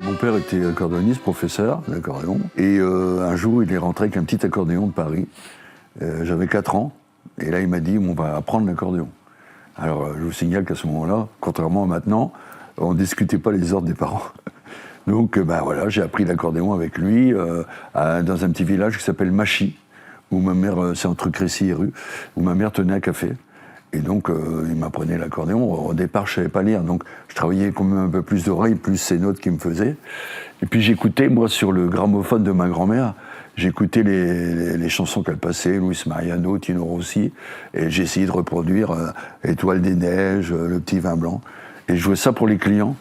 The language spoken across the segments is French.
Mon père était accordéoniste, professeur d'accordéon. Et un jour, il est rentré avec un petit accordéon de Paris. J'avais 4 ans. Et là, il m'a dit, on va apprendre l'accordéon. Alors, je vous signale qu'à ce moment-là, contrairement à maintenant, on ne discutait pas les ordres des parents. Donc, voilà, j'ai appris l'accordéon avec lui dans un petit village qui s'appelle Machy, où ma mère, c'est entre Crécy et Rue, où ma mère tenait un café. Et donc, il m'apprenait l'accordéon. Au départ, je ne savais pas lire, donc je travaillais quand même un peu plus d'oreilles, plus ces notes qu'il me faisait. Et puis j'écoutais, moi, sur le gramophone de ma grand-mère, j'écoutais les chansons qu'elle passait, Luis Mariano, Tino Rossi, et j'ai essayé de reproduire Étoile des neiges, Le petit vin blanc. Et je jouais ça pour les clients.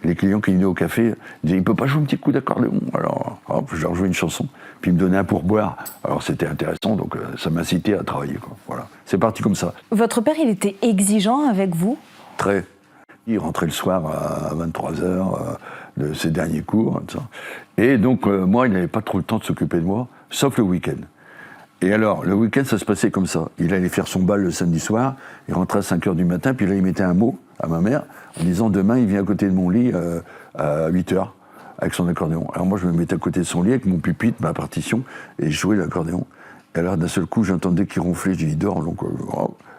Les clients qui venaient au café disaient « Il peut pas jouer un petit coup d'accordéon ?» Alors, hop, je leur jouais une chanson, puis ils me donnaient un pourboire. Alors c'était intéressant, donc ça m'incitait à travailler, quoi. Voilà, c'est parti comme ça. Votre père, il était exigeant avec vous? Très. Il rentrait le soir à 23h de ses derniers cours. Tout ça. Et donc, moi, il n'avait pas trop le temps de s'occuper de moi, sauf le week-end. Et alors, le week-end, ça se passait comme ça. Il allait faire son bal le samedi soir, il rentrait à 5h du matin, puis là, il mettait un mot à ma mère en disant « Demain, il vient à côté de mon lit à 8h avec son accordéon. » Alors moi, je me mettais à côté de son lit avec mon pupitre, ma partition, et je jouais l'accordéon. Et alors, d'un seul coup, j'entendais qu'il ronflait, j'ai dit « Dors !» donc,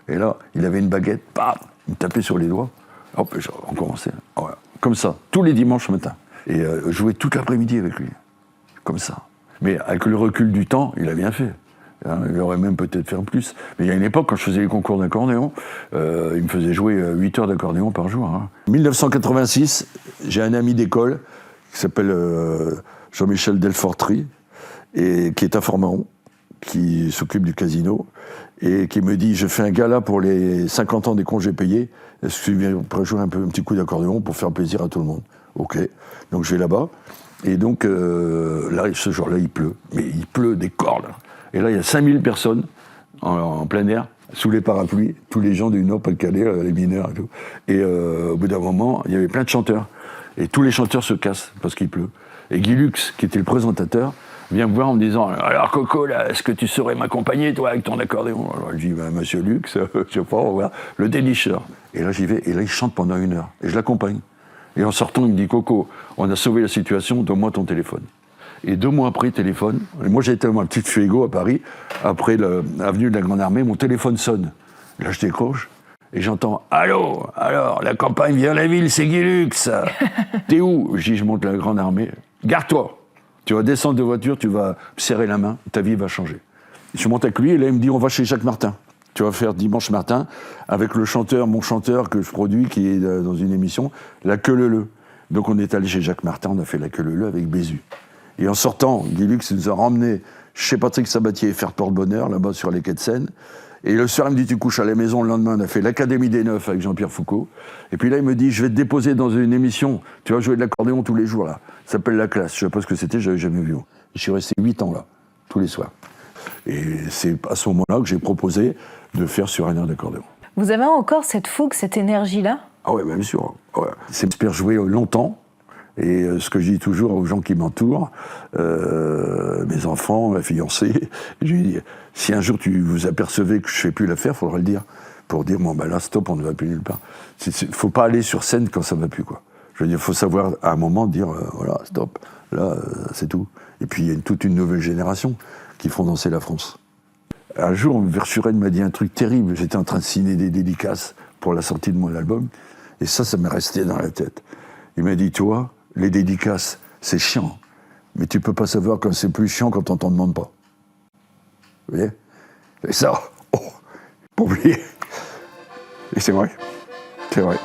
et là, il avait une baguette, paf, il me tapait sur les doigts. Hop, on commençait. Voilà. Comme ça, tous les dimanches matin. Et je jouais toute l'après-midi avec lui. Comme ça. Mais avec le recul du temps, il a bien fait. Il aurait même peut-être fait en plus. Mais il y a une époque, quand je faisais les concours d'accordéon, il me faisait jouer 8 heures d'accordéon par jour. En 1986, j'ai un ami d'école qui s'appelle Jean-Michel Delfortry, et qui est information, qui s'occupe du casino, et qui me dit « Je fais un gala pour les 50 ans des congés payés. Est-ce que tu viens pour jouer un petit coup d'accordéon pour faire plaisir à tout le monde ?» Ok. Donc je vais là-bas. Et donc, là, ce jour-là, il pleut. Mais il pleut des cordes. Et là, il y a 5000 personnes en plein air, sous les parapluies, tous les gens du Nord-Pas-de-Calais, les mineurs et tout. Et au bout d'un moment, il y avait plein de chanteurs. Et tous les chanteurs se cassent parce qu'il pleut. Et Guy Lux, qui était le présentateur, vient me voir en me disant « Alors Coco, là, est-ce que tu saurais m'accompagner, toi, avec ton accordéon ?» Alors je dis « Monsieur Lux, je sais pas, on va voir. Le dénicheur. » Et là, j'y vais. Et là, il chante pendant 1 heure. Et je l'accompagne. Et en sortant, il me dit « Coco, on a sauvé la situation, donne-moi ton téléphone. » Et 2 mois après, téléphone. Et moi, j'étais à ma petite Fuego à Paris, après l'avenue de la Grande Armée, mon téléphone sonne. Là, je décroche, et j'entends « Allô, alors, la campagne vient la ville, c'est Guy Lux. T'es où ?» Je dis « Je monte la Grande Armée. Garde-toi. Tu vas descendre de voiture, tu vas me serrer la main, ta vie va changer. » Je monte avec lui, et là, il me dit « On va chez Jacques Martin. Tu vas faire dimanche matin avec le chanteur, mon chanteur que je produis, qui est dans une émission, La Queue Leu. » Donc on est allé chez Jacques Martin, on a fait La Queue Leu avec Bézu. Et en sortant, Guy Lux nous a ramenés chez Patrick Sabatier et faire porte-bonheur, là-bas sur les quais de Seine. Et le soir, il me dit, tu couches à la maison. Le lendemain, on a fait l'Académie des Neufs avec Jean-Pierre Foucault. Et puis là, il me dit, je vais te déposer dans une émission. Tu vas jouer de l'accordéon tous les jours, là. Ça s'appelle La Classe. Je ne sais pas ce que c'était, je n'avais jamais vu. Je suis resté 8 ans, là, tous les soirs. Et c'est à ce moment-là que j'ai proposé de faire sur un air d'accordéon. Vous avez encore cette fougue, cette énergie-là? Ah ouais, bien sûr. Ouais. J'espère jouer longtemps. Et ce que je dis toujours aux gens qui m'entourent, mes enfants, ma fiancée, je lui dis, si un jour tu vous apercevez que je ne fais plus l'affaire, il faudra le dire, pour dire, bon ben là, stop, on ne va plus nulle part. Il ne faut pas aller sur scène quand ça ne va plus, quoi. Je veux dire, il faut savoir à un moment dire, voilà, stop, là, c'est tout. Et puis il y a toute une nouvelle génération qui font danser la France. Un jour, Verschuren m'a dit un truc terrible, j'étais en train de signer des dédicaces pour la sortie de mon album, et ça m'est resté dans la tête. Il m'a dit, toi, les dédicaces, c'est chiant, mais tu peux pas savoir quand c'est plus chiant quand on t'en demande pas. Vous voyez? Et ça, pas oublier. Et c'est vrai, c'est vrai.